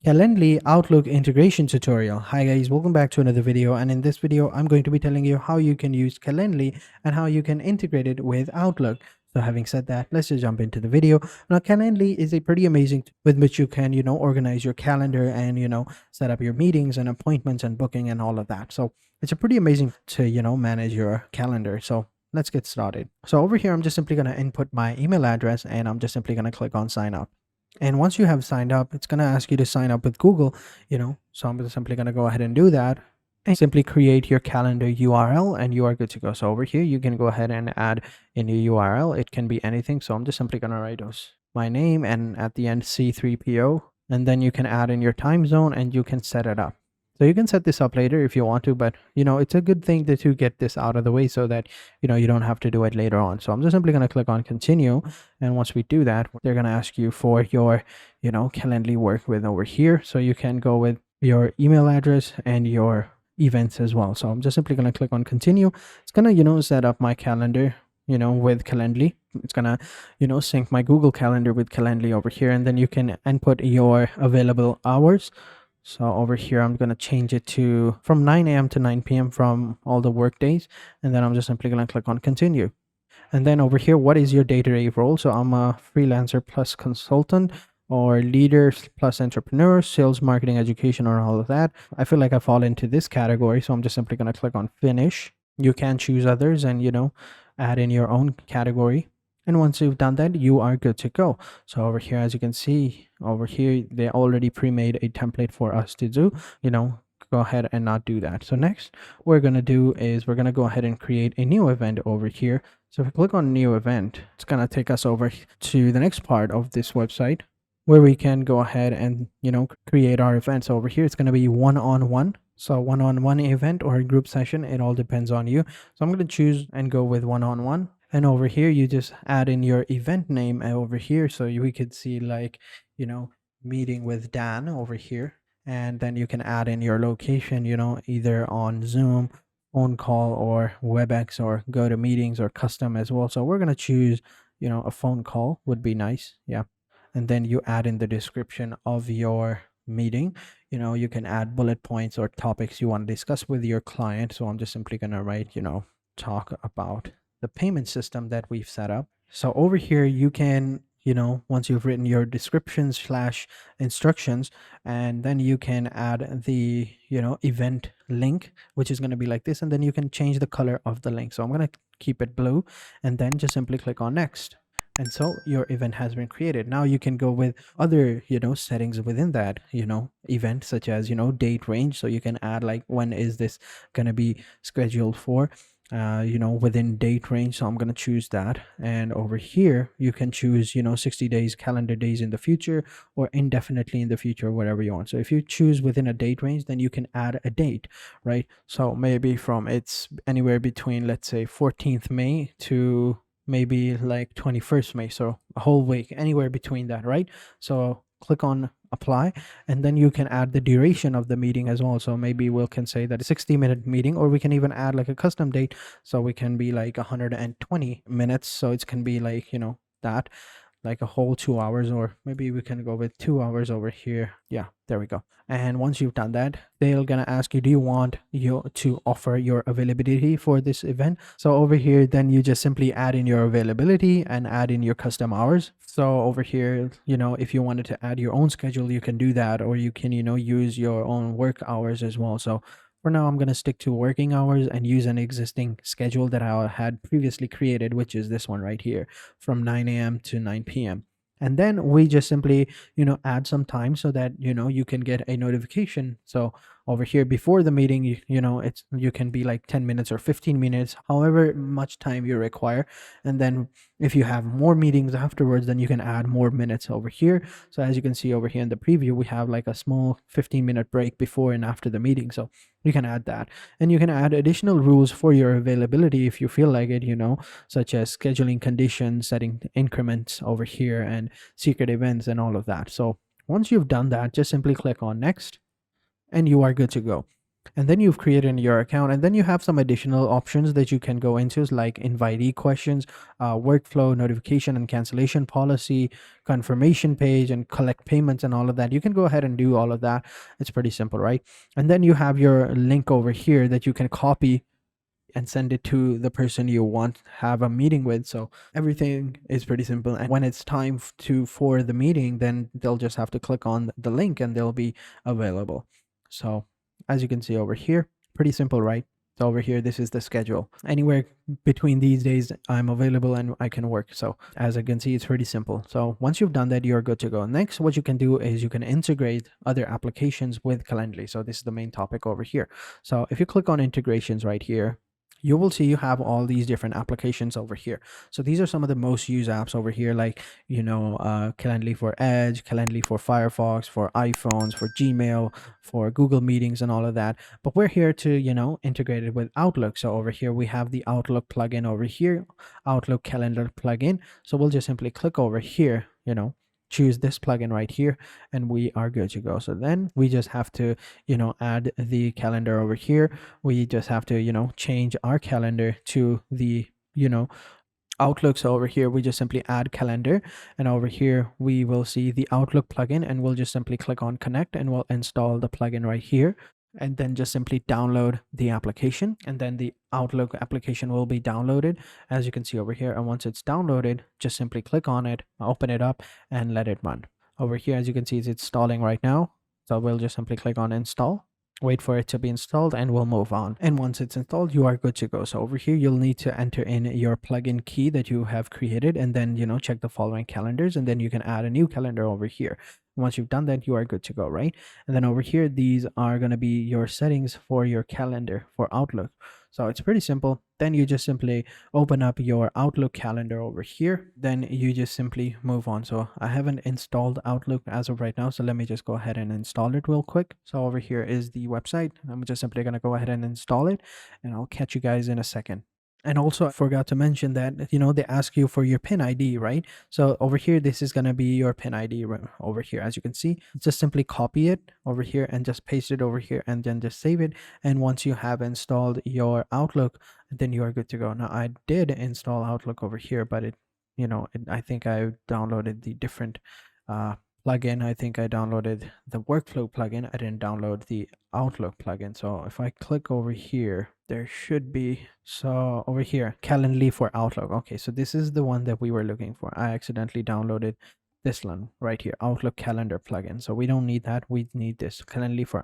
Calendly Outlook Integration tutorial. Hi guys, welcome back to another video, and in this video I'm going to be telling you how you can use Calendly and how you can integrate it with Outlook. So having said that, let's just jump into the video. Now Calendly is a pretty amazing with which you can, organize your calendar and, set up your meetings and appointments and booking and all of that. So it's a pretty amazing to, manage your calendar. So let's get started. So over here, I'm just simply going to input my email address and I'm just simply going to click on sign up. And once you have signed up, it's going to ask you to sign up with Google, So I'm simply going to go ahead and do that and simply create your calendar URL and you are good to go. So over here, you can go ahead and add in your URL. It can be anything. So I'm just simply going to write my name and at the end C3PO. And then you can add in your time zone and you can set it up. So you can set this up later if you want to, but it's a good thing to get this out of the way so that, you don't have to do it later on. So I'm just simply going to click on continue. And once we do that, they're going to ask you for your, Calendly work with over here. So you can go with your email address and your events as well. So I'm just simply going to click on continue. It's going to, set up my calendar, with Calendly. It's going to, sync my Google Calendar with Calendly over here. And then you can input your available hours. So over here, I'm going to change it to from 9 a.m. to 9 p.m. from all the work days. And then I'm just simply going to click on continue. And then over here, what is your day-to-day role? So I'm a freelancer plus consultant or leader plus entrepreneur, sales, marketing, education, or all of that. I feel like I fall into this category. So I'm just simply going to click on finish. You can choose others and, add in your own category. And once you've done that, you are good to go. So over here, as you can see over here, they already pre-made a template for us to do, go ahead and not do that. So next we're going to do is we're going to go ahead and create a new event over here. So if we click on new event, it's going to take us over to the next part of this website where we can go ahead and, create our events. Over here, it's going to be one-on-one. So one-on-one event or a group session, it all depends on you. So I'm going to choose and go with one-on-one. And over here, you just add in your event name over here. So we could see like, meeting with Dan over here. And then you can add in your location, either on Zoom, phone call, or WebEx, or go to meetings or custom as well. So we're going to choose, a phone call would be nice. Yeah. And then you add in the description of your meeting. You can add bullet points or topics you want to discuss with your client. So I'm just simply going to write, talk about the payment system that we've set up. So over here, you can, once you've written your descriptions / instructions, and then you can add the, event link, which is going to be like this. And then you can change the color of the link. So I'm going to keep it blue and then just simply click on next. And so your event has been created. Now you can go with other, settings within that, event, such as, date range. So you can add like, when is this going to be scheduled for, within date range. So I'm going to choose that. And over here, you can choose, 60 days, calendar days in the future, or indefinitely in the future, whatever you want. So if you choose within a date range, then you can add a date, right? So maybe it's anywhere between, let's say 14th May to maybe like 21st May. So a whole week, anywhere between that, right? So click on apply, and then you can add the duration of the meeting as well. So maybe we can say that a 60-minute meeting, or we can even add like a custom date. So we can be like 120 minutes. So it can be like, that like a whole 2 hours, or maybe we can go with 2 hours over here. Yeah, there we go. And once you've done that, they're gonna ask you, do you want you to offer your availability for this event? So over here, then you just simply add in your availability and add in your custom hours. So over here, if you wanted to add your own schedule, you can do that, or you can, use your own work hours as well. So for now, I'm going to stick to working hours and use an existing schedule that I had previously created, which is this one right here, from 9 a.m. to 9 p.m. And then we just simply, add some time so that, you can get a notification. So over here before the meeting, you can be like 10 minutes or 15 minutes, however much time you require. And then if you have more meetings afterwards, then you can add more minutes over here. So as you can see over here in the preview, we have like a small 15-minute break before and after the meeting. So you can add that, and you can add additional rules for your availability if you feel like it, such as scheduling conditions, setting increments over here, and secret events and all of that. So once you've done that, just simply click on next and you are good to go. And then you've created your account, and then you have some additional options that you can go into, like invitee questions, workflow, notification and cancellation policy, confirmation page, and collect payments, and all of that. You can go ahead and do all of that. It's pretty simple, right? And then you have your link over here that you can copy and send it to the person you want to have a meeting with. So everything is pretty simple, and when it's time for the meeting, then they'll just have to click on the link and they'll be available. So as you can see over here, pretty simple, right? So over here, this is the schedule. Anywhere between these days, I'm available and I can work. So as you can see, it's pretty simple. So once you've done that, you're good to go. Next, what you can do is you can integrate other applications with Calendly. So this is the main topic over here. So if you click on integrations right here, you will see you have all these different applications over here. So these are some of the most used apps over here, like, Calendly for Edge, Calendly for Firefox, for iPhones, for Gmail, for Google Meetings, and all of that. But we're here to, integrate it with Outlook. So over here, we have the Outlook plugin over here, Outlook calendar plugin. So we'll just simply click over here, choose this plugin right here, and we are good to go. So then we just have to, add the calendar over here. We just have to, change our calendar to the, Outlook. So over here, we just simply add calendar, and over here, we will see the Outlook plugin, and we'll just simply click on connect, and we'll install the plugin right here. And then just simply download the application, and then the Outlook application will be downloaded, as you can see over here. And once it's downloaded, just simply click on it, open it up, and let it run. Over here, as you can see, it's installing right now. So we'll just simply click on install, wait for it to be installed, and we'll move on. And once it's installed, you are good to go. So over here, you'll need to enter in your plugin key that you have created, and then, check the following calendars, and then you can add a new calendar over here. Once you've done that, you are good to go, right? And then over here, these are going to be your settings for your calendar for Outlook. So it's pretty simple. Then you just simply open up your Outlook calendar over here. Then you just simply move on. So I haven't installed Outlook as of right now. So let me just go ahead and install it real quick. So over here is the website. I'm just simply going to go ahead and install it, and I'll catch you guys in a second. And also, I forgot to mention that, they ask you for your PIN ID, right? So over here, this is going to be your PIN ID over here. As you can see, just simply copy it over here and just paste it over here, and then just save it. And once you have installed your Outlook, then you are good to go. Now, I did install Outlook over here, but I think I downloaded the different plugin. I think I downloaded the workflow plugin. I didn't download the Outlook plugin. So if I click over here, there should be, so over here, Calendly for Outlook. Okay, so this is the one that we were looking for. I accidentally downloaded this one right here, Outlook calendar plugin. So we don't need that. We need this Calendly for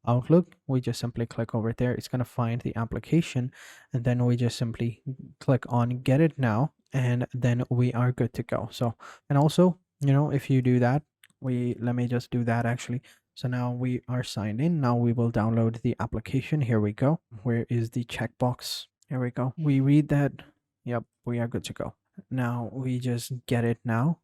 Outlook. We just simply click over there. It's going to find the application, and then we just simply click on get it now, and then we are good to go. So, and also, if you do that, let me just do that actually. So now we are signed in. Now we will download the application. Here we go. Where is the checkbox? Here we go. We read that. Yep, we are good to go. Now we just get it now.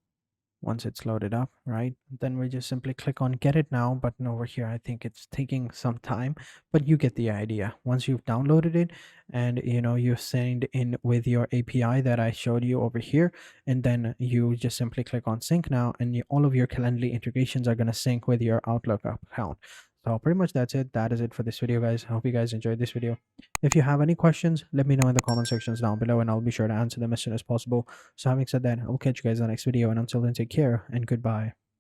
Once it's loaded up, right? Then we just simply click on get it now button over here. I think it's taking some time, but you get the idea. Once you've downloaded it, and you've signed in with your API that I showed you over here, and then you just simply click on sync now, and all of your Calendly integrations are going to sync with your Outlook account. So pretty much that's it. That is it for this video, guys. I hope you guys enjoyed this video. If you have any questions, let me know in the comment sections down below, and I'll be sure to answer them as soon as possible. So having said that, I will catch you guys in the next video, and until then, take care and goodbye.